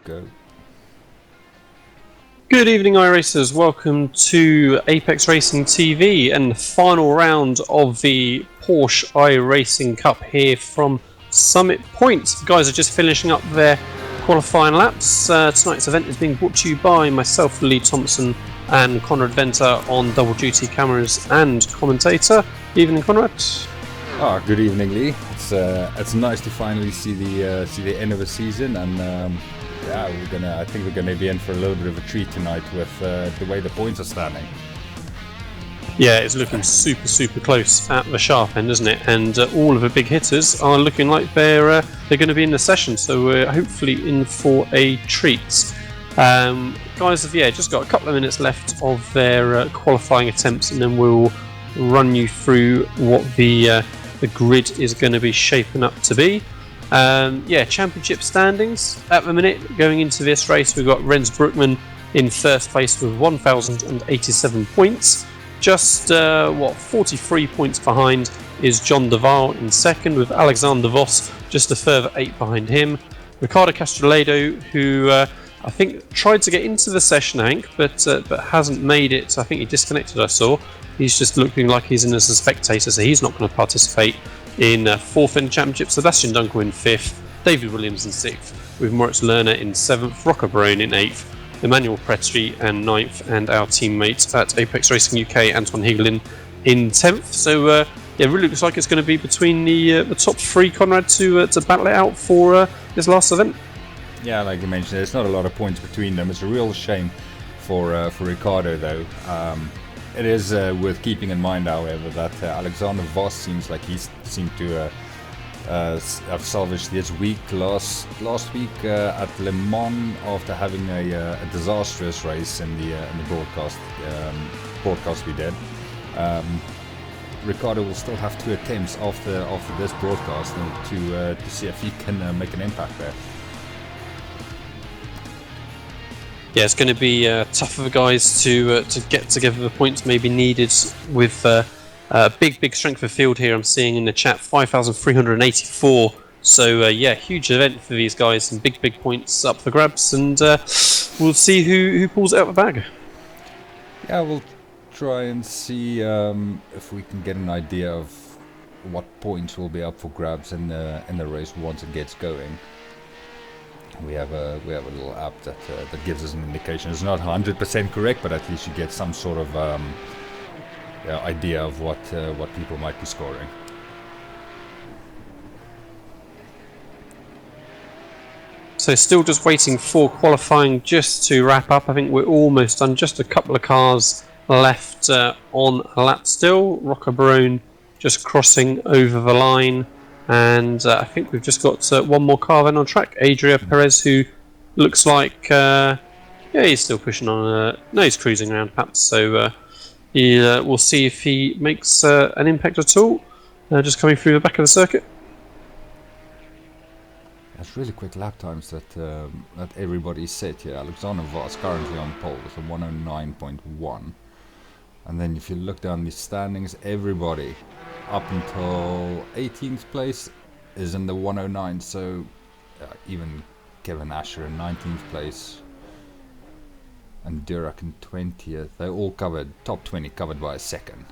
go. Good evening, iRacers. Welcome to Apex Racing TV and the final round of the Porsche iRacing Cup here from Summit Point. The guys are just finishing up their qualifying laps. Tonight's event is being brought to you by myself, Lee Thompson, and Conrad Venter on double duty cameras and commentator. Evening, Conrad. Good evening, Lee. It's nice to finally see the end of the season, and I think we're gonna be in for a little bit of a treat tonight with the way the points are standing. Yeah, it's looking super close at the sharp end, isn't it? And all of the big hitters are looking like they're going to be in the session, so we're hopefully in for a treat. Guys have just got a couple of minutes left of their qualifying attempts, and then we'll run you through what the grid is going to be shaping up to be. Championship standings at the minute going into this race, we've got Rens Brookman in first place with 1,087 points. Just 43 points behind is John Duval in second, with Alexander Voss just a further 8 behind him. Ricardo Castroledo, who I think tried to get into the session, but hasn't made it. I think he disconnected, I saw. He's just looking like he's in as a spectator, so he's not going to participate in fourth in the championship. Sebastian Dunkel in fifth, David Williams in sixth, with Moritz Lerner in seventh, Rocco Barone in eighth, Emmanuel Pretri and ninth, and our teammate at Apex Racing UK, Anton Higelin, in 10th. So it really looks like it's going to be between the top three, Conrad, to battle it out for this last event. Yeah, like you mentioned, there's not a lot of points between them. It's a real shame for Ricardo, though. It is worth keeping in mind, however, that Alexander Voss seems like he seemed to have salvaged this week last week at Le Mans after having a disastrous race in the broadcast we did. Ricardo will still have 2 attempts after this broadcast to see if he can make an impact there. Yeah, it's going to be tough for the guys to get together the points maybe needed with big strength of field here. I'm seeing in the chat 5,384. So huge event for these guys, and big points up for grabs, and we'll see who pulls it out of the bag. Yeah, we'll try and see if we can get an idea of what points will be up for grabs in the race once it gets going. We have a little app that gives us an indication. It's not 100% correct, but at least you get some sort of idea of what people might be scoring. So still just waiting for qualifying just to wrap up. I think we're almost done. Just a couple of cars left on a lap still. Rocco Barone just crossing over the line. And I think we've just got one more car then on track. Adria Perez, who looks like he's still pushing on. No, he's cruising around perhaps. So we'll see if he makes an impact at all. Just coming through the back of the circuit. That's really quick lap times that everybody set here. Alexander Voss currently on pole with a 109.1. And then if you look down the standings, everybody up until 18th place is in the 109, so even Kevin Asher in 19th place and Dirac in 20th, they're all covered, top 20 covered by a second.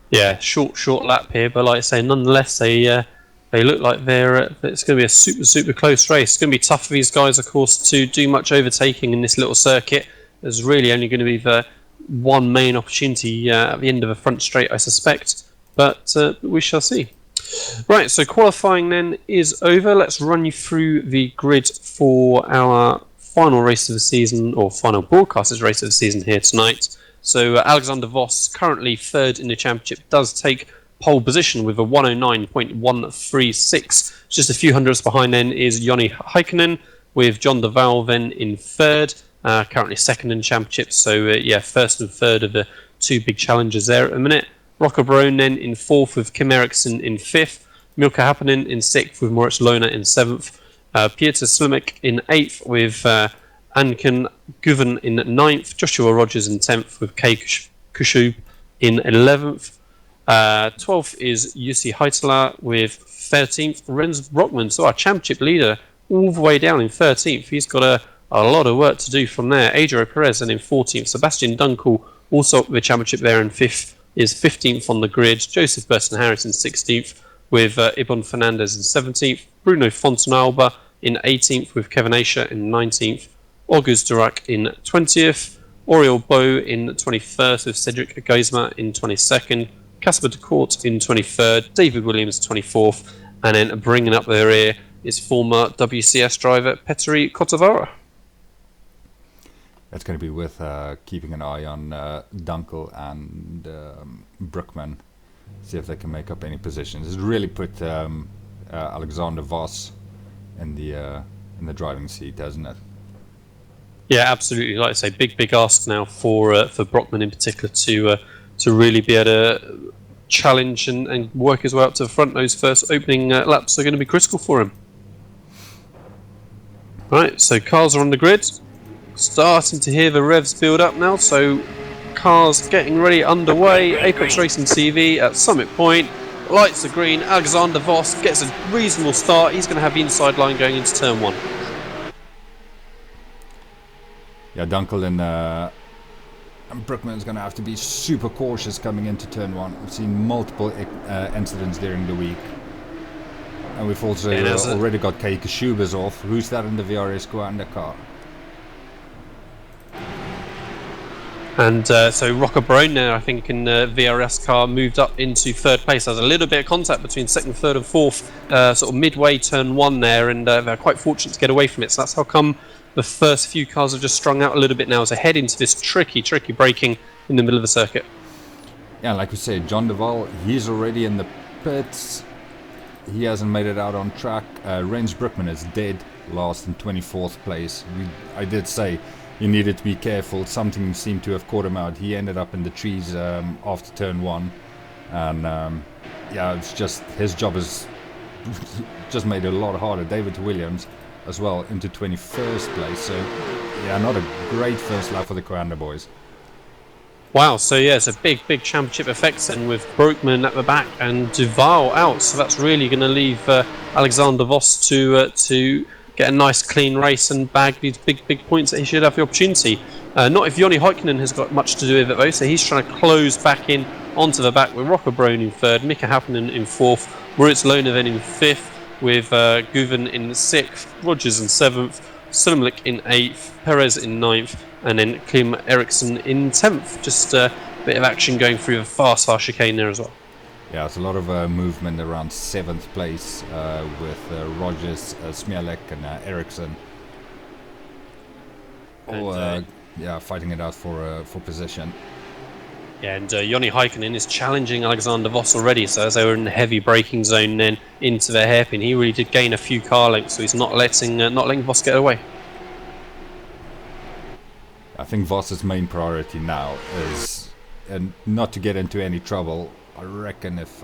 Yeah, short lap here, but like I say, nonetheless they look like it's going to be a super close race. It's going to be tough for these guys, of course, to do much overtaking in this little circuit. There's really only going to be the one main opportunity at the end of a front straight, I suspect, but we shall see. Right, so qualifying then is over. Let's run you through the grid for our final race of the season, or final broadcasters race of the season here tonight. So Alexander Voss, currently third in the championship, does take pole position with a 109.136. Just a few hundredths behind then is Joni Heikkinen, with John Duval then in third. Currently second in the championship, so first and third of the 2 big challenges there at the minute. Rocco Barone then in fourth with Kim Eriksson in fifth, Milka Happinen in sixth with Moritz Lohner in seventh, Pieter Slimek in eighth with Anken Guven in ninth, Joshua Rogers in 10th with Kay Kushub in 11th. 12th is Jussi Heitala with 13th. Rens Brockman, so our championship leader, all the way down in 13th. He's got a lot of work to do from there. Adrio Perez and in 14th. Sebastian Dunkel also up the championship there in 5th. Is 15th on the grid. Joseph Burton Harris in 16th with Ibon Fernandez in 17th. Bruno Fontanalba in 18th with Kevin Asher in 19th. August Durac in 20th. Oriol Bow in 21st with Cedric Geismer in 22nd. Casper de Court in 23rd. David Williams 24th. And then bringing up their rear is former WCS driver Petteri Kotavara. That's going to be with keeping an eye on Dunkel and Brookman, see if they can make up any positions. It's really put Alexander Voss in the driving seat, hasn't it? Yeah, absolutely. Like I say, big ask now for Brockman in particular to really be able to challenge and work his way up to the front. Those first opening laps are going to be critical for him. Right, so cars are on the grid. Starting to hear the revs build up now, so cars getting ready underway. Apex Racing TV at Summit Point. Lights are green. Alexander Voss gets a reasonable start. He's going to have the inside line going into turn 1. Yeah, Dunkel and Brookman's going to have to be super cautious coming into turn 1. We've seen multiple incidents during the week. And we've also already got Keike Schubers off. Who's that in the VRS Coanda car? And so Rocco Barone now, I think, in the VRS car moved up into 3rd place. There's a little bit of contact between 2nd, 3rd and 4th, sort of midway turn 1 there, and they're quite fortunate to get away from it. So that's how come the first few cars have just strung out a little bit now as they head into this tricky braking in the middle of the circuit. Yeah, like we said, John Duval, he's already in the pits. He hasn't made it out on track. Rens Brookman is dead last in 24th place. I did say he needed to be careful. Something seemed to have caught him out. He ended up in the trees after turn 1. And yeah, it's just his job is just made it a lot harder. David Williams as well into 21st place. So yeah, not a great first lap for the Coanda boys. Wow, so yeah, it's a big championship effect then with Brookman at the back and Duval out. So that's really going to leave Alexander Voss to get a nice clean race and bag these big points that he should have the opportunity. Not if Joni Heikkinen has got much to do with it though, so he's trying to close back in onto the back with Rocco Barone in 3rd, Mika Hakkinen in 4th, Moritz Lohner then in 5th, with Guven in 6th, Rogers in 7th, Sulmlik in 8th, Perez in 9th, and then Klim Eriksson in 10th. Just a bit of action going through the fast chicane there as well. Yeah, it's a lot of movement around 7th place with Rogers, Smielek and Eriksson. All fighting it out for position. Yeah, and Joni Heikkinen is challenging Alexander Voss already, so as they were in the heavy braking zone then into the hairpin, he really did gain a few car lengths, so he's not letting Voss get away. I think Voss's main priority now is not to get into any trouble. I reckon if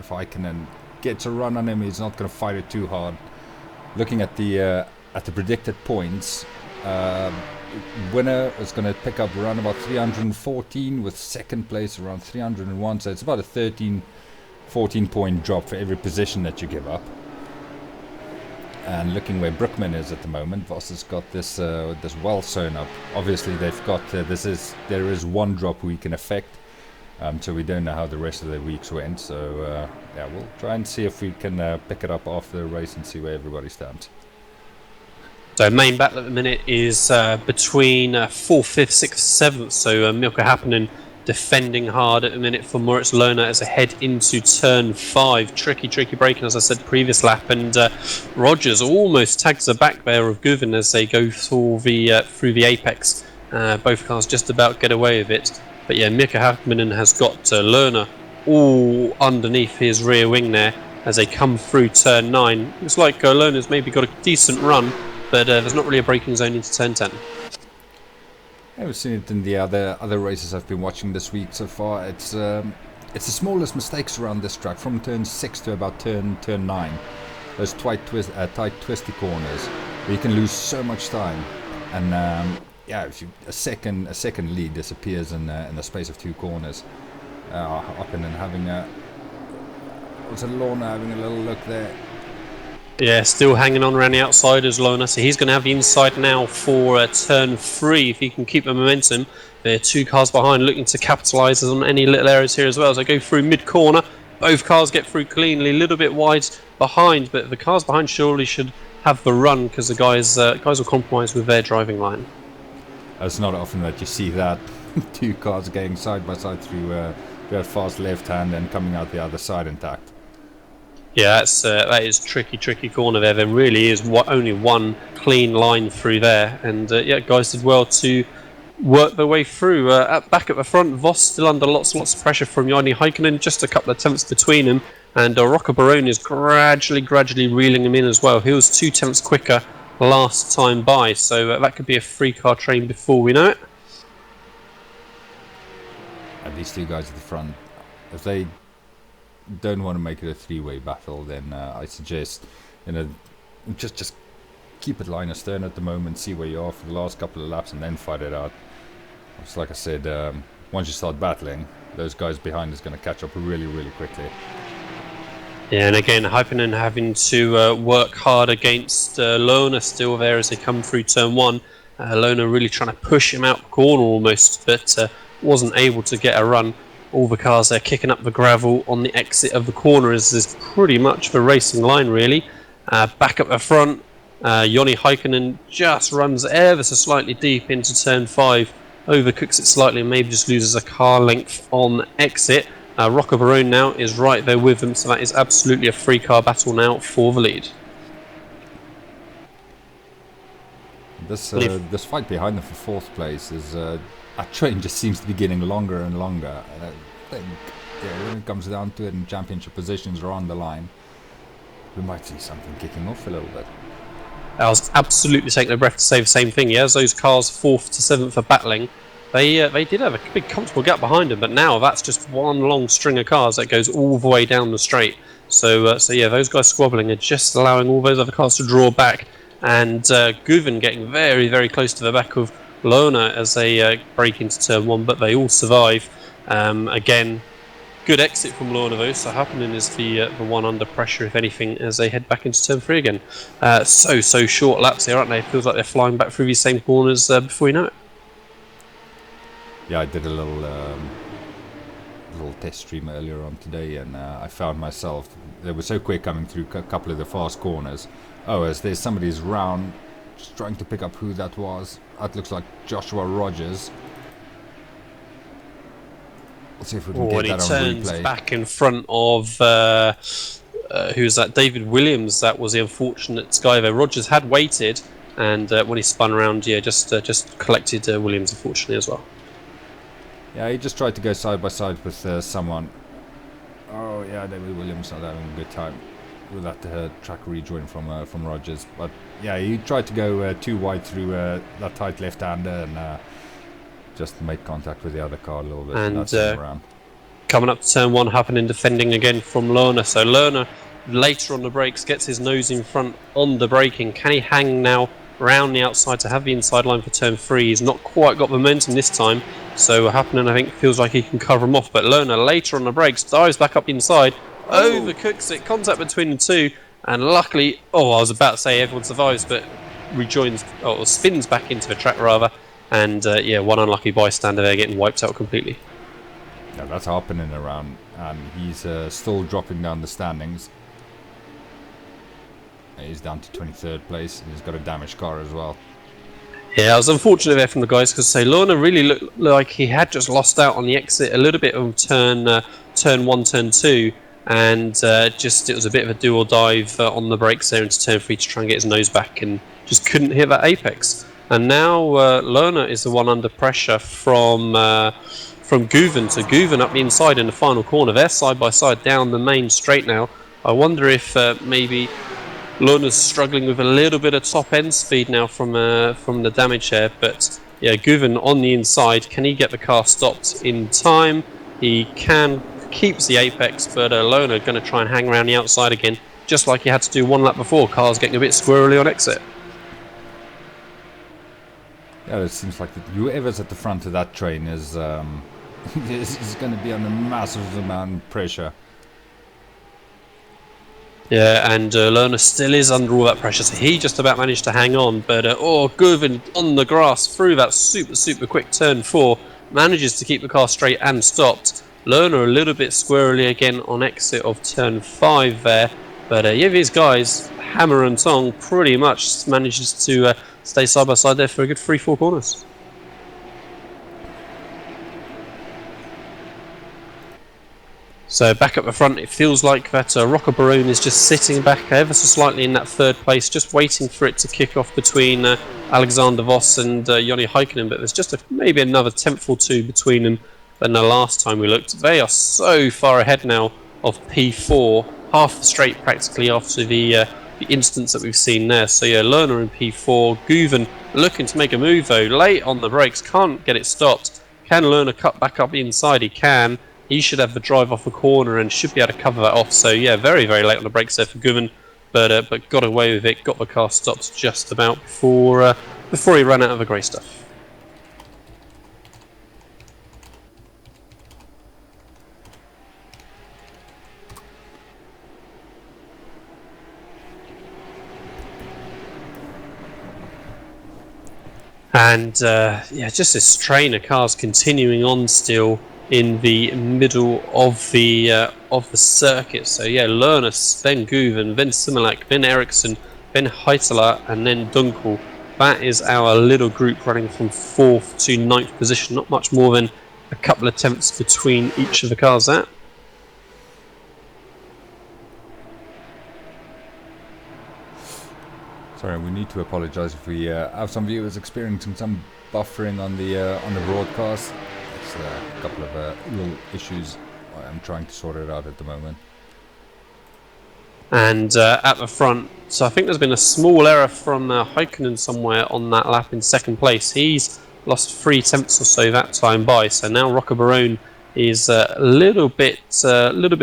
Heikkinen gets a run on him, he's not going to fight it too hard. Looking at the predicted points, winner is going to pick up around about 314 with 2nd place around 301, so it's about a 14 point drop for every position that you give up. And looking where Brookman is at the moment, Voss has got this well sewn up. Obviously they've got there is one drop we can affect, so we don't know how the rest of the weeks went, so yeah, we'll try and see if we can pick it up after the race and see where everybody stands. So main battle at the minute is between 4th, 5th, 6th, 7th. So Milka Happinen defending hard at the minute for Moritz Lohner as they head into turn 5. Tricky braking, as I said, previous lap. And Rogers almost tags the back there of Guven as they go through the apex. Both cars just about get away with it. But yeah, Milka Happinen has got Lohner all underneath his rear wing there as they come through turn 9. Looks like Lohner's maybe got a decent run, but there's not really a braking zone into turn 10. Yeah, we've seen it in the other races I've been watching this week so far. It's the smallest mistakes around this track, from turn 6 to about turn 9. Those tight twisty corners where you can lose so much time, and yeah, if a second lead disappears in the space of 2 corners. Up and then having was it Lorna having a little look there? Yeah, still hanging on around the outside as Lona, so he's going to have the inside now for turn 3 if he can keep the momentum. There are 2 cars behind looking to capitalise on any little areas here as well. As I go through mid-corner, both cars get through cleanly, a little bit wide behind, but the cars behind surely should have the run because the guys will compromise with their driving line. It's not often that you see that 2 cars going side by side through that fast left hand and coming out the other side intact. Yeah, that is tricky corner there. There really is only one clean line through there, and yeah, guys did well to work their way through. Back at the front, Voss still under lots of pressure from Jarni Heikkinen, just a couple of tenths between him, and Rocco Barone is gradually reeling him in as well. He was 2 tenths quicker last time by, so that could be a 3-car train before we know it. And these 2 guys at the front, if they don't want to make it a 3-way battle, then I suggest, just keep it line astern at the moment, see where you are for the last couple of laps, and then fight it out. It's like I said, once you start battling, those guys behind is going to catch up really quickly. Yeah, and again, Hypenen having to work hard against Lona still there as they come through turn 1. Lona really trying to push him out the corner almost, but wasn't able to get a run. All the cars there kicking up the gravel on the exit of the corner is pretty much the racing line really. Back up the front, Joni Heikkinen just runs ever so slightly deep into turn 5, overcooks it slightly and maybe just loses a car length on exit. Rocco Barone now is right there with him, so that is absolutely a 3-car battle now for the lead. This fight behind them for 4th place is that train just seems to be getting longer and longer. And I think when it comes down to it and championship positions are on the line, we might see something kicking off a little bit. I was absolutely taking a breath to say the same thing. Yeah, as those cars 4th to 7th are battling, they did have a big comfortable gap behind them, but now that's just one long string of cars that goes all the way down the straight. So yeah, those guys squabbling are just allowing all those other cars to draw back, and Guven getting very close to the back of Lona as they break into turn 1, but they all survive. Again, good exit from Lona though, so Happening is the one under pressure if anything as they head back into turn 3 again. So short laps here, aren't they? It feels like they're flying back through these same corners before you know it. Yeah, I did a little test stream earlier on today, and I found myself, they were so quick coming through a couple of the fast corners. Oh, as there's somebody's round, just trying to pick up who that was. That looks like Joshua Rogers. Let's see if we can get that on replay. He turns back in front of who's that? David Williams. That was the unfortunate guy there. Rogers had waited, and when he spun around, yeah, just collected Williams unfortunately as well. Yeah, he just tried to go side by side with someone. Oh yeah, David Williams not having a good time with that track rejoin from Rogers. But yeah, he tried to go too wide through that tight left-hander and just made contact with the other car a little bit. And that's around. Coming up to turn 1, Happening defending again from Lerner. So Lerner later on the brakes gets his nose in front on the braking. Can he hang now round the outside to have the inside line for turn 3? He's not quite got momentum this time, so Happening I think feels like he can cover him off, but Lerner later on the brakes dives back up inside, overcooks it, contact between the 2, and luckily, I was about to say everyone survives, but rejoins, or spins back into the track rather, and yeah, one unlucky bystander there getting wiped out completely. Yeah, that's happening around, and he's still dropping down the standings. He's down to 23rd place, and he's got a damaged car as well. Yeah, it was unfortunate there from the guys, because Lorna really looked like he had just lost out on the exit a little bit on turn 1, turn 2, and it was a bit of a do or dive on the brakes there into turn 3 to try and get his nose back, and just couldn't hit that apex. And now Lerner is the one under pressure from Guven. So Guven up the inside in the final corner. They're side by side down the main straight now. I wonder if maybe Lerner's struggling with a little bit of top end speed now from the damage there. But yeah, Guven on the inside. Can he get the car stopped in time? He can, keeps the apex, but Lerner going to try and hang around the outside again, just like he had to do one lap before. Car's getting a bit squirrely on exit. Yeah, it seems like whoever's at the front of that train is is going to be under massive amount of pressure. Yeah, and Lerner still is under all that pressure, so he just about managed to hang on. But Govan on the grass through that super quick turn 4, manages to keep the car straight and stopped. Lerner a little bit squirrely again on exit of turn 5 there. But yeah, these guys, Hammer and Tong, pretty much manages to stay side by side there for a good 3-4 corners. So back up the front, it feels like that Rocco Barone is just sitting back ever so slightly in that 3rd place, just waiting for it to kick off between Alexander Voss and Joni Heikkinen, but there's just maybe another 10th or 2 between them than the last time we looked. They are so far ahead now of P4, half the straight practically after the instance that we've seen there. So yeah, Lerner in P4, Guven looking to make a move though, late on the brakes, can't get it stopped. Can Lerner cut back up the inside? He can. He should have the drive off a corner and should be able to cover that off. So yeah, very late on the brakes there for Guven, but got away with it. Got the car stopped just about before he ran out of the grey stuff. And yeah, just this train of cars continuing on still in the middle of the circuit. So yeah, Lerner, then Guven, then Similak, then Eriksson, then Heitala, and then Dunkel. That is our little group running from 4th to 9th position. Not much more than a couple of tenths between each of the cars there. Sorry, we need to apologise if we have some viewers experiencing some buffering on the broadcast. It's a couple of little issues. I'm trying to sort it out at the moment. And at the front, so I think there's been a small error from Heikkinen somewhere on that lap in 2nd place. He's lost 3 tenths or so that time by. So now Rocco Barone is a little bit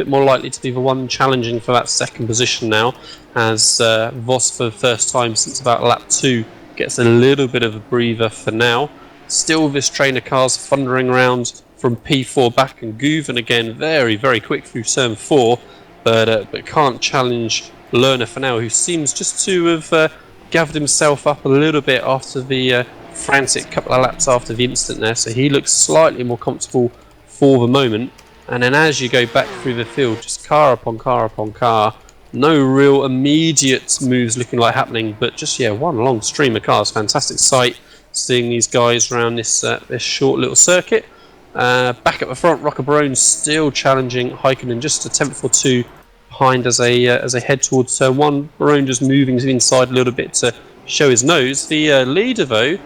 more likely to be the one challenging for that 2nd position now, as Voss for the first time since about lap 2 gets a little bit of a breather for now. Still this train of cars thundering around from P4 back, and Guven again very quick through turn 4, but can't challenge Lerner for now, who seems just to have gathered himself up a little bit after the frantic couple of laps after the incident there, so he looks slightly more comfortable for the moment. And then as you go back through the field, just car upon car, no real immediate moves looking like happening, but just yeah, one long stream of cars. Fantastic sight seeing these guys around this short little circuit. Back at the front, Rocco Barone still challenging Heikkinen, just a 10th or 2 behind as they head towards turn 1. Barone just moving to the inside a little bit to show his nose. The leader though,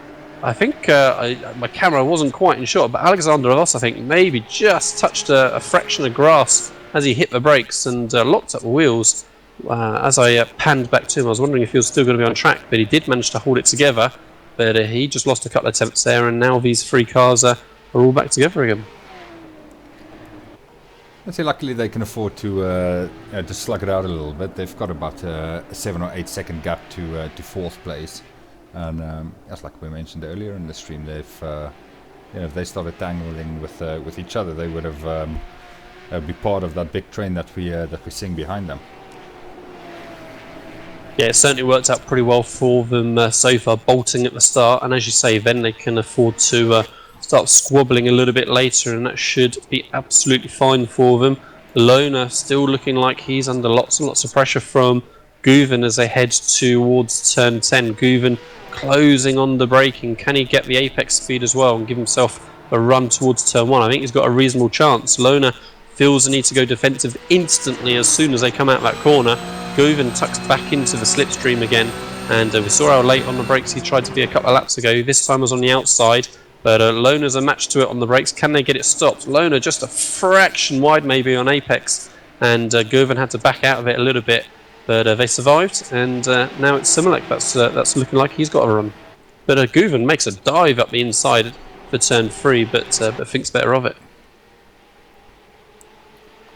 I think my camera wasn't quite in shot, but Alexander Voss, I think, maybe just touched a fraction of grass as he hit the brakes and locked up the wheels. As I panned back to him, I was wondering if he was still going to be on track, but he did manage to hold it together. But he just lost a couple of tenths there, and now these 3 cars are all back together again. I'd say luckily they can afford to slug it out a little bit. They've got about a 7 or 8 second gap to 4th place. And as like we mentioned earlier in the stream, they've if they started tangling with each other, they would have be part of that big train that we're seeing behind them. Yeah, it certainly worked out pretty well for them so far, bolting at the start, and as you say, then they can afford to start squabbling a little bit later, and that should be absolutely fine for them. Lerner still looking like he's under lots and lots of pressure from Guven as they head towards turn 10. Guven closing on the braking. Can he get the apex speed as well and give himself a run towards turn 1? I think he's got a reasonable chance. Lerner feels the need to go defensive instantly as soon as they come out that corner. Guven tucks back into the slipstream again, and we saw how late on the brakes he tried to be a couple of laps ago. This time was on the outside, but Lerner's a match to it on the brakes. Can they get it stopped? Lerner just a fraction wide maybe on apex, and Guven had to back out of it a little bit, but they survived, and now it's Similek that's looking like he's got a run. But Guven makes a dive up the inside for turn 3, but thinks better of it.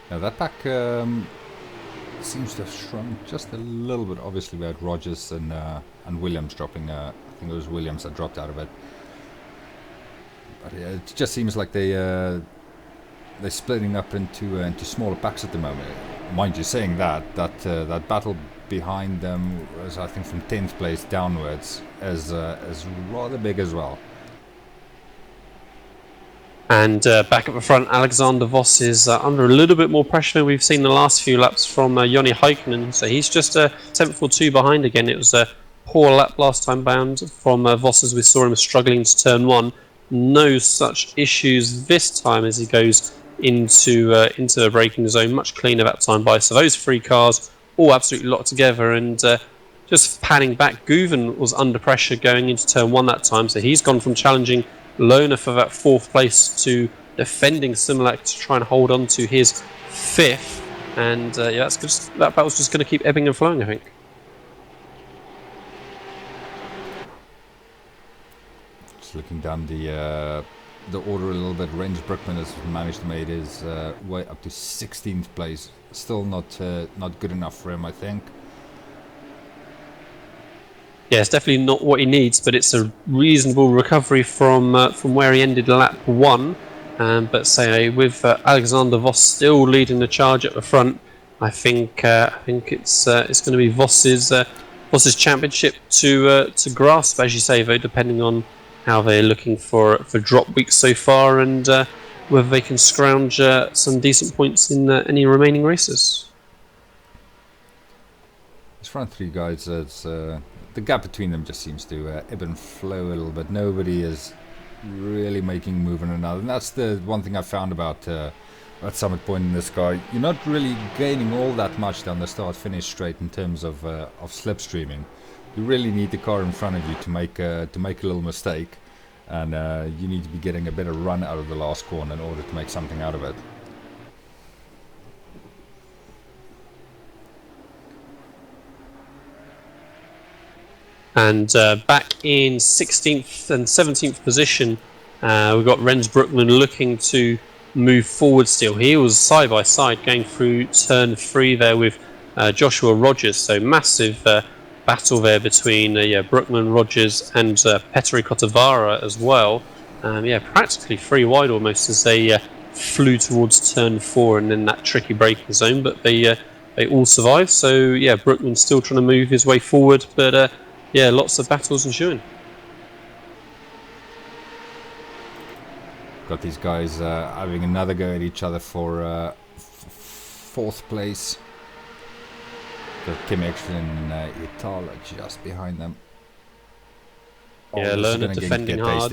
Now that pack seems to have shrunk just a little bit. Obviously we had Rogers and Williams dropping. I think it was Williams that dropped out of it. But yeah, it just seems like they're splitting up into smaller packs at the moment. mind you, saying that battle behind them was, I think, from 10th place downwards, as rather big as well. And back at the front, Alexander Voss is under a little bit more pressure than we've seen the last few laps from Joni Heikkinen. So he's just a tenth or two behind again. It was a poor lap last time bound from Voss, as we saw him struggling to turn one. No such issues this time as he goes into the braking zone. Much cleaner that time by. So those three cars all absolutely locked together, and just panning back, Guven was under pressure going into turn one that time. So he's gone from challenging Lohner for that fourth place to defending Similac to try and hold on to his fifth. And yeah, that battle's just going to keep ebbing and flowing, I think. Just looking down the order a little bit, Rens Brookman has managed to make his way up to 16th place. Still not good enough for him, I think. Yeah, it's definitely not what he needs, but it's a reasonable recovery from where he ended lap one. But say with Alexander Voss still leading the charge at the front, I think it's going to be Voss's championship to grasp, as you say, though, depending on how they're looking for drop weeks so far, and whether they can scrounge some decent points in any remaining races. These front three guys, the gap between them just seems to ebb and flow a little bit. Nobody is really making a move on another, and that's the one thing I found about Summit Point in this car. You're not really gaining all that much down the start-finish straight in terms of slipstreaming. You really need the car in front of you to make a little mistake, and you need to be getting a better run out of the last corner in order to make something out of it. And back in 16th and 17th position, we've got Rens Brookman looking to move forward still. He was side by side going through turn 3 there with Joshua Rogers. So massive battle there between Brookman, Rogers, and Petteri Kotavara as well. Yeah, practically 3 wide almost as they flew towards turn 4 and then that tricky braking zone. But they all survived. So yeah, Brookman still trying to move his way forward, but yeah, lots of battles ensuing. Got these guys having another go at each other for 4th place. Got Kim Exlin and Itala just behind them. Yeah, Lerner defending hard.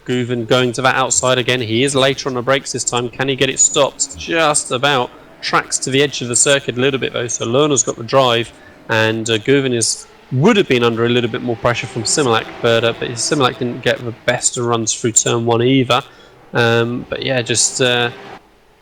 Guven going to that outside again. He is later on the brakes this time. Can he get it stopped? Just about. Tracks to the edge of the circuit a little bit though. So Lerner's got the drive, and Guven would have been under a little bit more pressure from Similac, but Similac didn't get the best of runs through turn 1 either. But yeah, just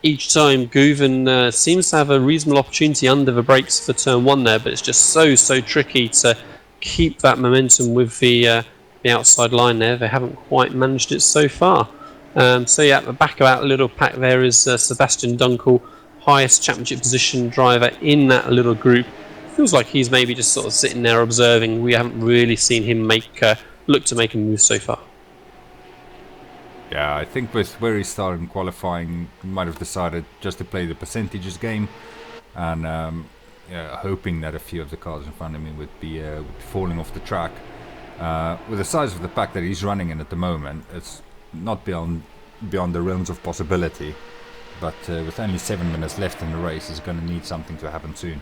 each time Guven seems to have a reasonable opportunity under the brakes for turn 1 there, but it's just so tricky to keep that momentum with the outside line there. They haven't quite managed it so far. So yeah, at the back of that little pack there is Sebastian Dunkel, highest championship position driver in that little group. Feels like he's maybe just sort of sitting there observing. We haven't really seen him look to make a move so far. Yeah, I think with where he started in qualifying, he might have decided just to play the percentages game, and hoping that a few of the cars in front of me would be falling off the track. With the size of the pack that he's running in at the moment, it's not beyond the realms of possibility. But with only 7 minutes left in the race, he's going to need something to happen soon.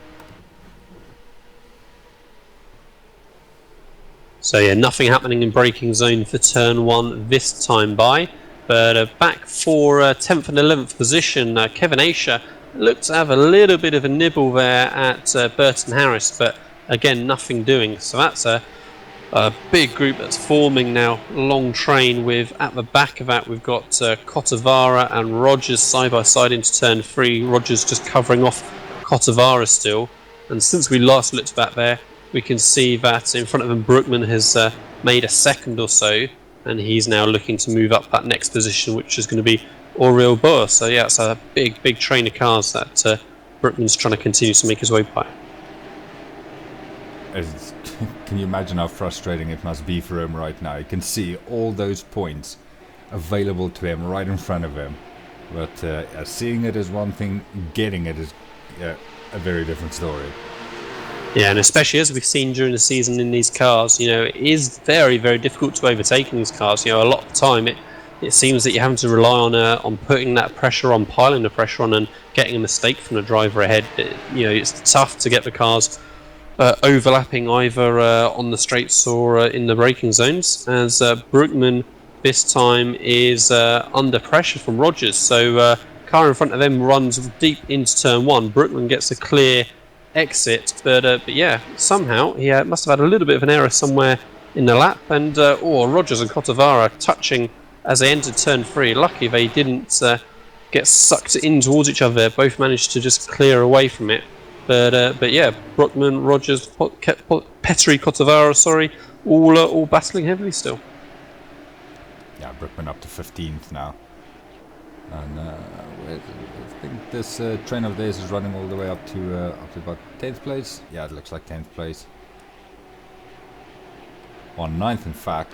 So yeah, nothing happening in braking zone for turn 1 this time by. But back for 10th and 11th position, Kevin Asher looked to have a little bit of a nibble there at Burton Harris, but again, nothing doing. So that's a big group that's forming now, long train with, at the back of that, we've got Kotavara and Rogers side by side into turn 3. Rogers just covering off Kotavara still. And since we last looked back there, we can see that in front of him Brookman has made a second or so, and he's now looking to move up that next position, which is going to be Oriol Boer. So yeah, it's a big train of cars that Brookman's trying to continue to make his way by. Can you imagine how frustrating it must be for him right now? You can see all those points available to him right in front of him, but seeing it is one thing, getting it is a very different story. Yeah, and especially as we've seen during the season in these cars, it is very, very difficult to overtake in these cars. A lot of the time it seems that you're having to rely on putting that pressure on, piling the pressure on, and getting a mistake from the driver ahead. It's tough to get the cars overlapping either on the straights or in the braking zones, as Brookman this time is under pressure from Rogers. So car in front of them runs deep into turn one. Brookman gets a clear exit, but yeah, somehow he must have had a little bit of an error somewhere in the lap, and Rogers and Cotavara touching as they entered turn 3. Lucky they didn't get sucked in towards each other. Both managed to just clear away from it. But yeah, Brookman, Rogers, Petri, Cotavara, all battling heavily still. Yeah, Brookman up to 15th now. And I think this train of days is running all the way up to about 10th place. Yeah, it looks like 10th place. On 9th, in fact.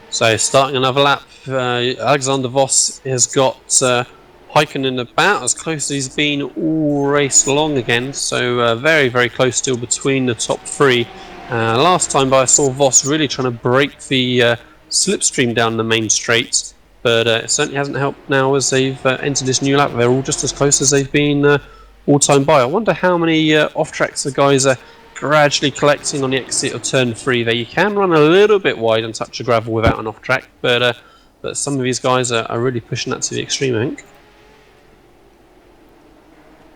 So starting another lap, Alexander Voss has got Heikkinen about as close as he's been all race long again. So very, very close still between the top 3. Last time I saw Voss really trying to break the slipstream down the main straight, but it certainly hasn't helped now as they've entered this new lap. They're all just as close as they've been all time by. I wonder how many off-tracks the guys are gradually collecting on the exit of turn 3 there. You can run a little bit wide and touch the gravel without an off-track, but some of these guys are really pushing that to the extreme, I think.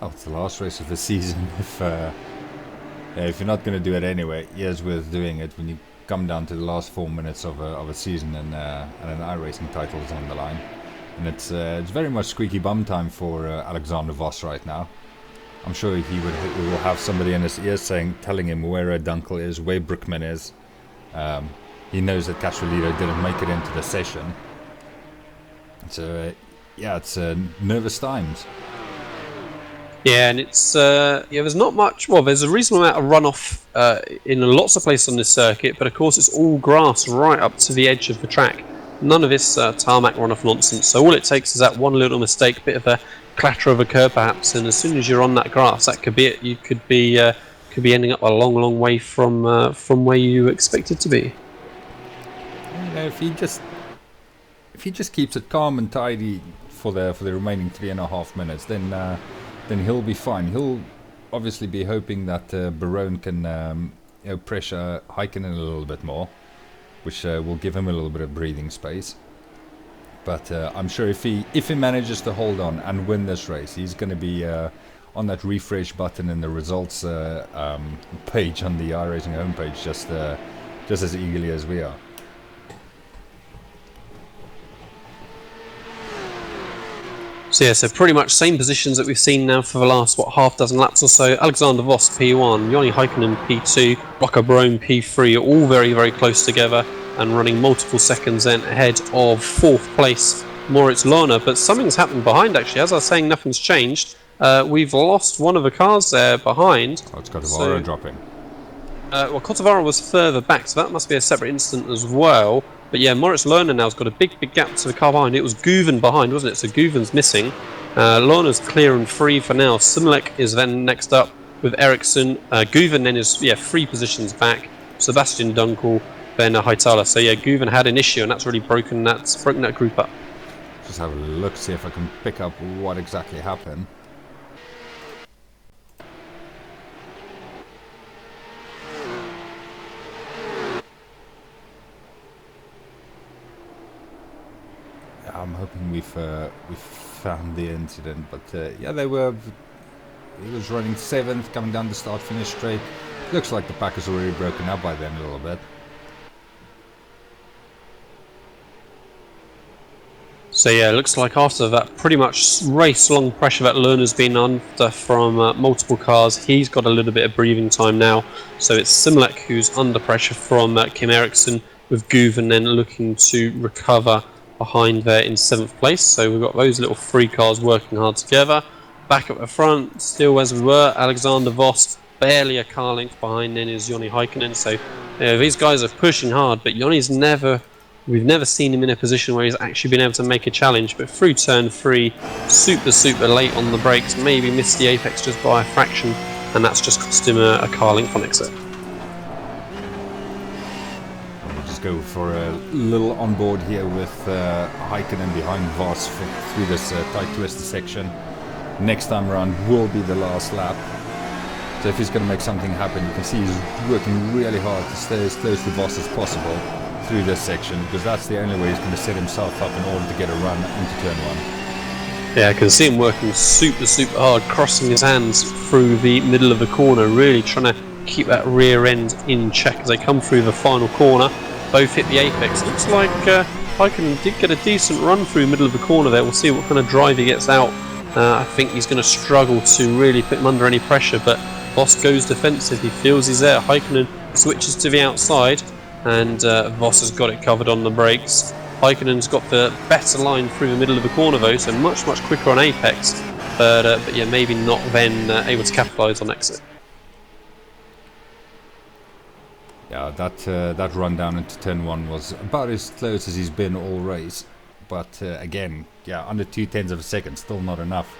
Oh, it's the last race of the season. If you're not going to do it anyway, it's worth doing it when you come down to the last 4 minutes of a season and an iRacing title is on the line. And it's very much squeaky bum time for Alexander Voss right now. I'm sure he will have somebody in his ear telling him where Dunkel is, where Brookman is. He knows that Castrolito didn't make it into the session. So it's nervous times. Yeah, and it's there's not much. Well, there's a reasonable amount of runoff in lots of places on this circuit, but of course it's all grass right up to the edge of the track. None of this tarmac runoff nonsense. So all it takes is that one little mistake, bit of a clatter of a curb perhaps, and as soon as you're on that grass, that could be it. You could be ending up a long, long way from where you expected to be. If he just keeps it calm and tidy for the remaining 3.5 minutes, then he'll be fine. He'll obviously be hoping that Barone can pressure Heikkinen a little bit more, which will give him a little bit of breathing space. But I'm sure if he manages to hold on and win this race, he's going to be on that refresh button in the results page on the iRacing homepage just as eagerly as we are. So pretty much same positions that we've seen now for the last, half dozen laps or so. Alexander Voss P1, Joni Heikkinen P2, Rocco Barone P3, all very, very close together and running multiple seconds then ahead of 4th place Moritz Lohner. But something's happened behind actually. As I was saying, nothing's changed. We've lost one of the cars there behind. Oh, it's Cotavara dropping. Cotavara was further back, so that must be a separate incident as well. But yeah, Moritz Lohner now's got a big, big gap to the car behind. It was Guven behind, wasn't it? So Guven's missing. Lohner's clear and free for now. Simlek is then next up with Ericsson. Guven then is 3 positions back. Sebastian Dunkel, then Haitala. So yeah, Guven had an issue, and that's really broken that group up. Just have a look, see if I can pick up what exactly happened. I'm hoping we've found the incident, but he was running 7th, coming down the start-finish straight. Looks like the pack is already broken up by then a little bit. So yeah, it looks like after that pretty much race-long pressure that Lerner's been under from multiple cars, he's got a little bit of breathing time now. So it's Simlek who's under pressure from Kim Eriksson, with Guven then looking to recover behind there in 7th place. So we've got those little 3 cars working hard together. Back at the front, still as we were, Alexander Voss barely a car length behind then is Joni Heikkinen. So these guys are pushing hard, but Joni's never We've never seen him in a position where he's actually been able to make a challenge, but through turn 3, super late on the brakes, maybe missed the apex just by a fraction, and that's just cost him a car length on exit. We'll just go for a little onboard here with Häkkinen behind Voss through this tight twisty section. Next time around will be the last lap. So if he's going to make something happen, you can see he's working really hard to stay as close to Voss as possible through this section, because that's the only way he's going to set himself up in order to get a run into turn 1. Yeah, I can see him working super hard, crossing his hands through the middle of the corner, really trying to keep that rear end in check as they come through the final corner. Both hit the apex. Looks like Häkkinen did get a decent run through the middle of the corner there. We'll see what kind of drive he gets out. I think he's going to struggle to really put him under any pressure, but Voss goes defensive. He feels he's there. Häkkinen switches to the outside, and Voss has got it covered on the brakes. Häkkinen's got the better line through the middle of the corner though, so much quicker on apex, but yeah, maybe not then able to capitalise on exit. Yeah, that run down into turn 1 was about as close as he's been all race, but again, yeah, under 0.2 of a second, still not enough.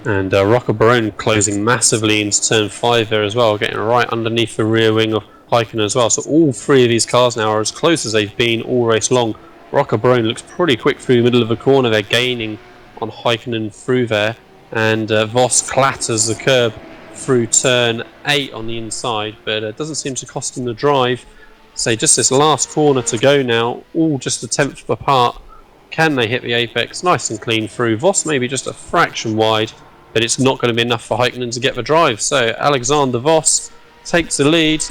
And Rocco Barone closing massively into turn 5 there as well, getting right underneath the rear wing of Häkkinen as well. So all 3 of these cars now are as close as they've been all race long. Rocco Barone looks pretty quick through the middle of the corner. They're gaining on Häkkinen through there. And Voss clatters the curb through turn 8 on the inside, but it doesn't seem to cost him the drive. So just this last corner to go now, all just a tenth apart. Can they hit the apex nice and clean through? Voss maybe just a fraction wide, but it's not going to be enough for Häkkinen to get the drive. So Alexander Voss takes the lead,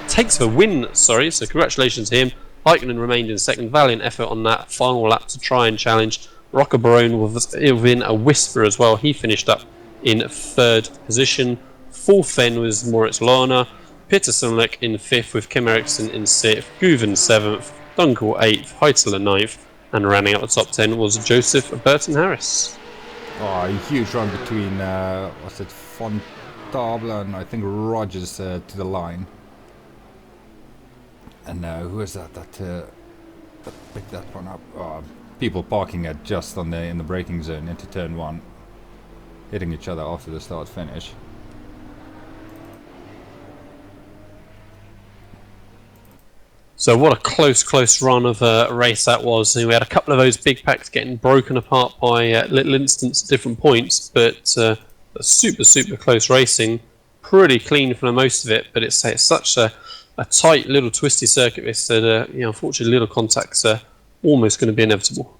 takes the win, sorry, so congratulations to him. Häkkinen remained in second, valiant effort on that final lap to try and challenge. Rocco Barone was within a whisper as well. He finished up in 3rd position. 4th then was Moritz Lohner, Peter Simlek in 5th with Kim Eriksson in 6th, Guven 7th, Dunkel 8th, Heitler 9th, and rounding out the top 10 was Joseph Burton Harris. Oh, a huge run between, what's it, Fontable and I think Rogers to the line. And who is that picked that one up? Oh, people parking it just on in the braking zone into turn 1, hitting each other after the start finish. So what a close run of a race that was. We had a couple of those big packs getting broken apart by little instants at different points, but super close racing. Pretty clean for the most of it, but it's such a tight little twisty circuit this that unfortunately little contacts are almost going to be inevitable.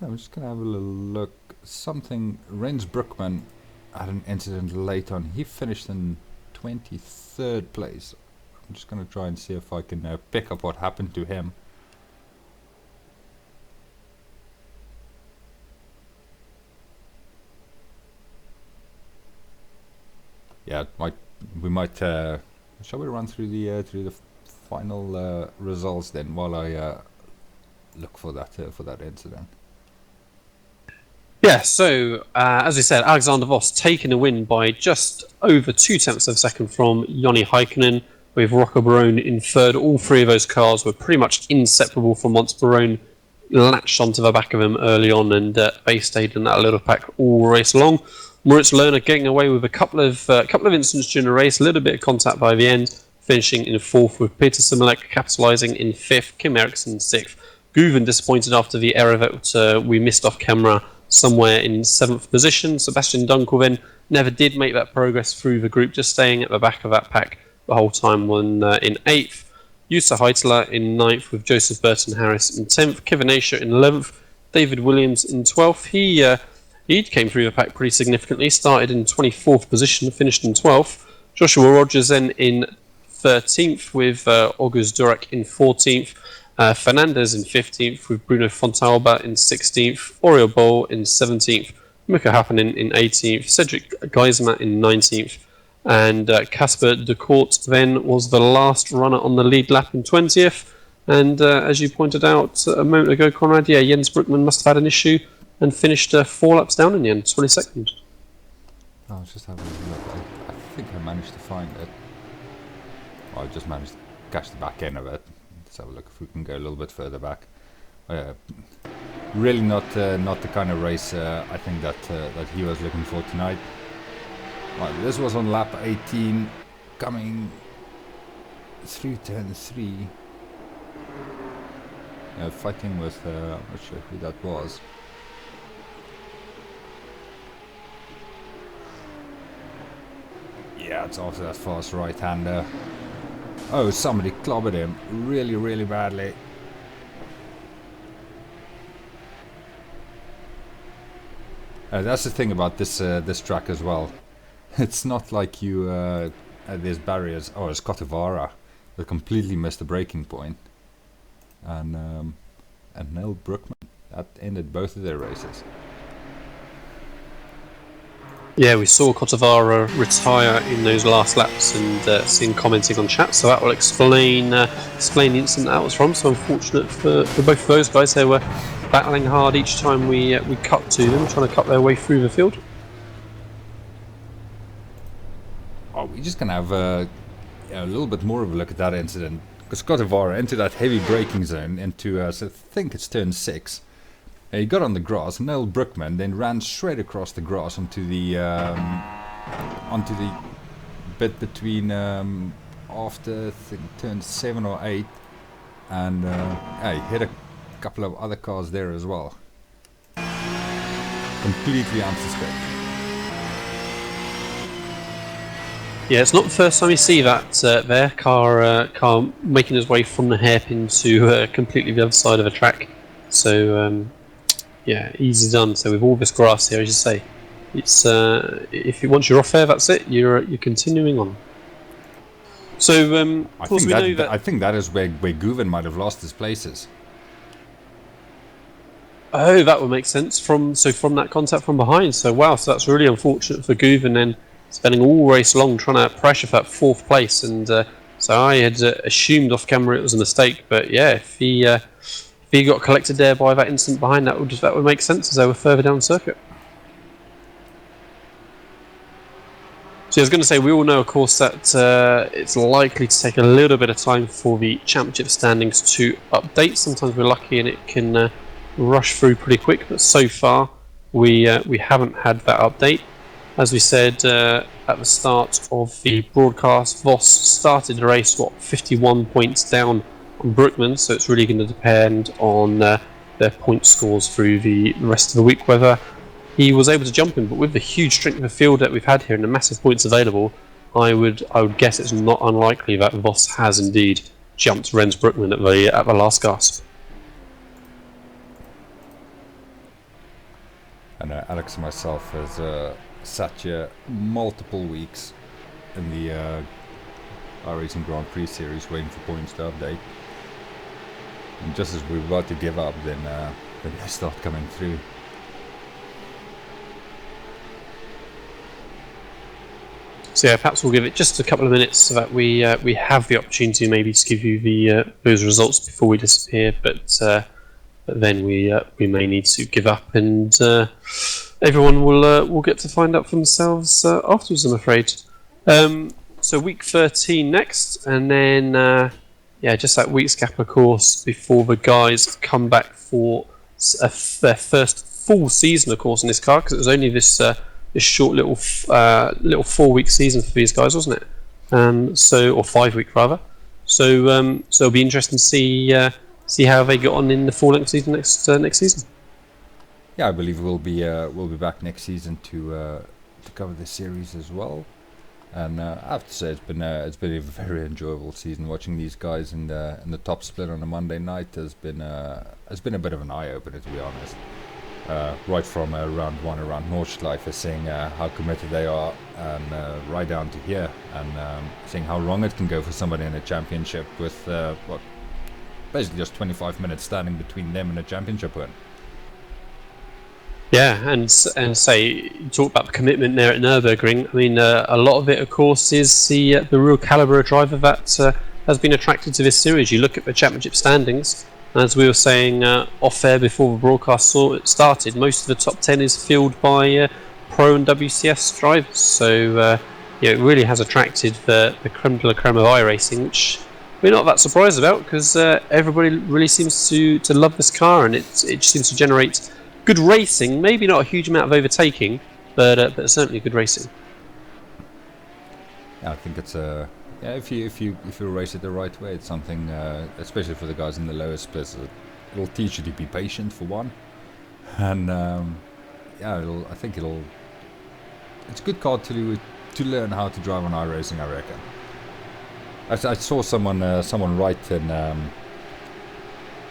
I'm just going to have a little look. Rens Brookman had an incident late on. He finished in 23rd place. I'm just going to try and see if I can pick up what happened to him. Yeah, we might. Shall we run through the final results then, while I look for that incident? Yeah, so as we said, Alexander Voss taking a win by just over 0.2 of a second from Joni Häkkinen, with Rocco Barone in 3rd. All 3 of those cars were pretty much inseparable from once Barone latched onto the back of him early on, and they stayed in that little pack all race long. Moritz Lohner getting away with a couple of incidents during the race, a little bit of contact by the end, finishing in 4th with Peter Simlek capitalising in 5th, Kim Eriksson 6th. Guven disappointed after the error that we missed off camera somewhere in 7th position. Sebastian Dunkel then never did make that progress through the group, just staying at the back of that pack the whole time in 8th. Jussa Heitler in 9th with Joseph Burton Harris in 10th, Kevin Asher in 11th, David Williams in 12th. He came through the pack pretty significantly, started in 24th position, finished in 12th. Joshua Rogers then in 13th with August Durack in 14th. Fernandez in 15th with Bruno Fontalba in 16th, Oriol Bol in 17th, Mika Happinen in 18th, Cedric Geismer in 19th, and Casper de Court then was the last runner on the lead lap in 20th. And as you pointed out a moment ago, Conrad, yeah, Jens Brookman must have had an issue and finished 4 laps down in the end, 22nd. I was just having a look. I think I managed to find it. Well, I just managed to catch the back end of it. Let's have a look if we can go a little bit further back. Really not the kind of race I think that he was looking for tonight. Right, this was on lap 18, coming through turn 3. Fighting with, I'm not sure who that was. Yeah, it's after that fast right-hander. Oh, somebody clobbered him really, really badly. That's the thing about this track as well. It's not like you there's barriers. Oh, it's Cotivara that completely missed the braking point, and Neil Brookman that ended both of their races. Yeah, we saw Cotivara retire in those last laps, and seen commenting on chat, so that will explain the incident that was from. So unfortunate for both of those guys. They were battling hard each time we cut to them, trying to cut their way through the field. Oh, we're just gonna have a little bit more of a look at that incident, because Cotivara into that heavy braking zone into so I think it's turn 6. He got on the grass. Neil Brookman then ran straight across the grass onto the bit between after I think turn 7 or 8, and he hit a couple of other cars there as well. Completely unsuspected. Yeah, it's not the first time you see that there. Car making his way from the hairpin to completely the other side of the track. So yeah, easy done. So with all this grass here, as you say, it's once you're off there, that's it. You're continuing on. So of course we know that. I think that is where Guven might have lost his places. Oh, that would make sense from that contact from behind. So wow, so that's really unfortunate for Guven then, spending all race long trying to pressure for that 4th place, and so I had assumed off camera it was a mistake, but yeah, if he got collected there by that incident behind, that would make sense as they were further down the circuit. So I was going to say, we all know, of course, that it's likely to take a little bit of time for the championship standings to update. Sometimes we're lucky and it can rush through pretty quick, but so far we haven't had that update. As we said at the start of the broadcast, Voss started the race 51 points down on Brookman, so it's really going to depend on their point scores through the rest of the week whether he was able to jump in. But with the huge strength of the field that we've had here and the massive points available, I would guess it's not unlikely that Voss has indeed jumped Rens Brookman at the last gasp. And Alex and myself has sat here multiple weeks in the iRacing Grand Prix series waiting for points to update. And just as we were about to give up, then they start coming through. So yeah, perhaps we'll give it just a couple of minutes so that we have the opportunity maybe to give you those results before we disappear. But then we may need to give up, and everyone will get to find out for themselves afterwards, I'm afraid. So week 13 next, and then just that week's gap, of course, before the guys come back for their first full season, of course, in this car, because it was only this short little 4-week season for these guys, wasn't it? Or 5-week rather. So it'll be interesting to see how they get on in the full-length season next season. Yeah, I believe we'll be back next season to cover this series as well. And I have to say it's been a very enjoyable season. Watching these guys in the top split on a Monday night has been a bit of an eye opener, to be honest. Right from round 1 around Nordschleife, seeing how committed they are, and right down to here, and seeing how wrong it can go for somebody in a championship with basically just 25 minutes standing between them and a championship win. Yeah, and say, you talk about the commitment there at Nürburgring. I mean, a lot of it, of course, is the real calibre of driver that has been attracted to this series. You look at the championship standings, and as we were saying off air before the broadcast started, most of the top 10 is filled by Pro and WCS drivers. So it really has attracted the creme de la creme of iRacing, which we're not that surprised about, because everybody really seems to love this car, and it seems to generate good racing. Maybe not a huge amount of overtaking, but certainly good racing. Yeah, I think it's if you race it the right way, it's something, especially for the guys in the lower splits. It'll teach you to be patient for one, and I think it's a good car to learn how to drive on iRacing, I reckon. I saw someone write in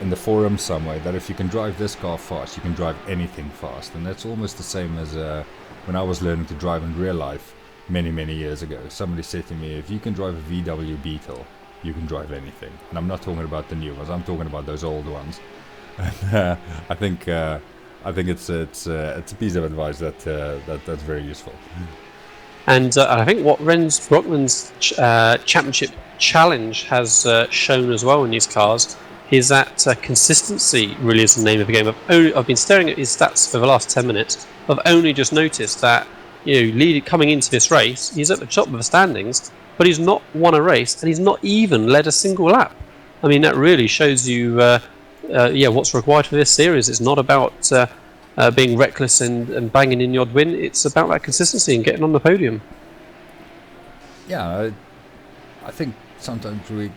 the forum somewhere that if you can drive this car fast, you can drive anything fast, and that's almost the same as when I was learning to drive in real life many years ago. Somebody said to me, if you can drive a VW Beetle, you can drive anything. And I'm not talking about the new ones, I'm talking about those old ones. And I think it's a piece of advice that's very useful. And I think what Rens Brockman's championship challenge has shown as well in these cars is that consistency really is the name of the game. I've been staring at his stats for the last 10 minutes. I've only just noticed that coming into this race, he's at the top of the standings, but he's not won a race, and he's not even led a single lap. I mean, that really shows you what's required for this series. It's not about being reckless and banging in the odd win. It's about that consistency and getting on the podium. Yeah, I think sometimes we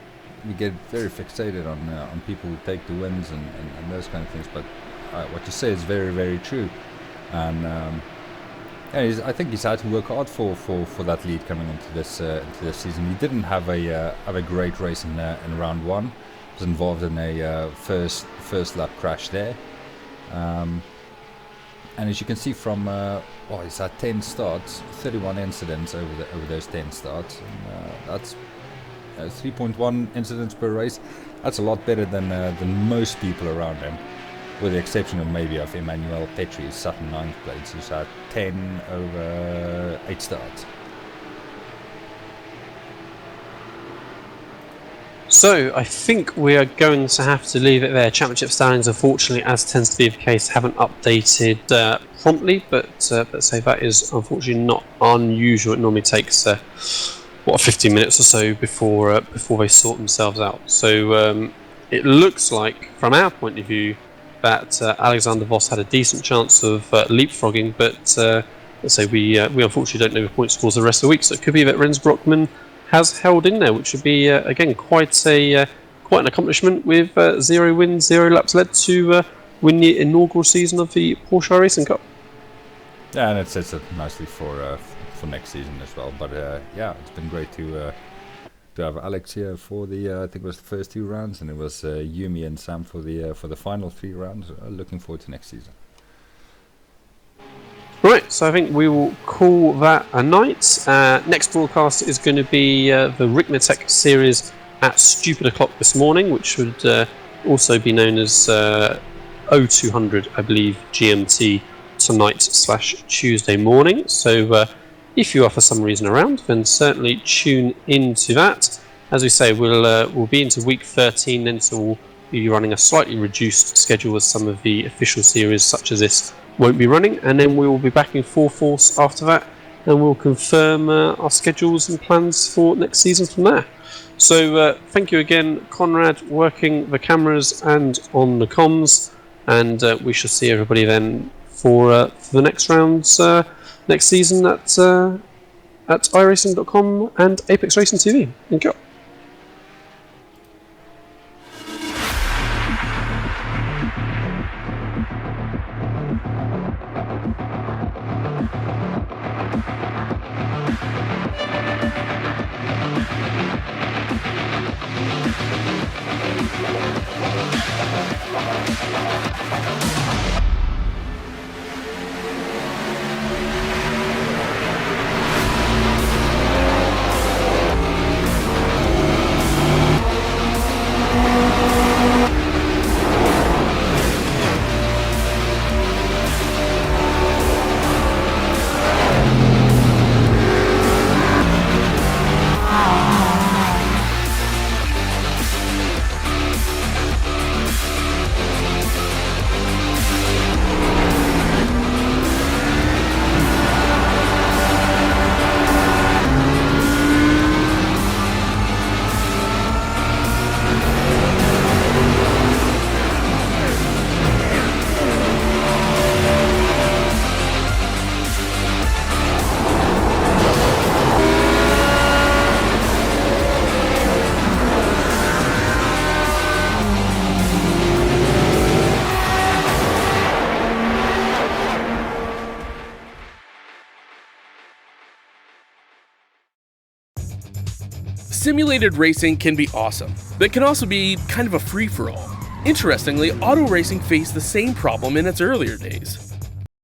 get very fixated on people who take the wins and those kind of things. But what you say is very true, and I think he's had to work hard for that lead coming into this season. He didn't have a great race in round one. He was involved in a first lap crash there. And as you can see from, he's had 10 starts, 31 incidents over those 10 starts. And, that's 3.1 incidents per race. That's a lot better than most people around him, with the exception of maybe of Emmanuel Petri's Sutton 9th place, who's had 10 over 8 starts. So I think we are going to have to leave it there. Championship standings, unfortunately, as tends to be the case, haven't updated promptly, but say that is unfortunately not unusual. It normally takes 15 minutes or so before they sort themselves out. So it looks like, from our point of view, that Alexander Voss had a decent chance of leapfrogging, but let's say we unfortunately don't know the point scores the rest of the week. So it could be that Rens Brockman has held in there, which would be again quite an accomplishment, with 0 wins, 0 laps led, to win the inaugural season of the Porsche iRacing Cup. Yeah, and it sets up nicely for next season as well. But it's been great to have Alex here for the I think it was the first 2 rounds, and it was Yumi and Sam for the final 3 rounds. Looking forward to next season. Right, so I think we will call that a night. Next broadcast is going to be the Rikmatech series at stupid o'clock this morning, which would also be known as 0200, I believe, GMT tonight/Tuesday morning. So if you are for some reason around, then certainly tune into that. As we say, we'll be into week 13 then, so we'll be running a slightly reduced schedule, as some of the official series such as this won't be running, and then we will be back in full force after that, and we'll confirm our schedules and plans for next season from there. So thank you again, Conrad, working the cameras and on the comms, and we shall see everybody then for the next rounds next season at iRacing.com and Apex Racing TV. Thank you. Simulated racing can be awesome, but it can also be kind of a free-for-all. Interestingly, auto racing faced the same problem in its earlier days.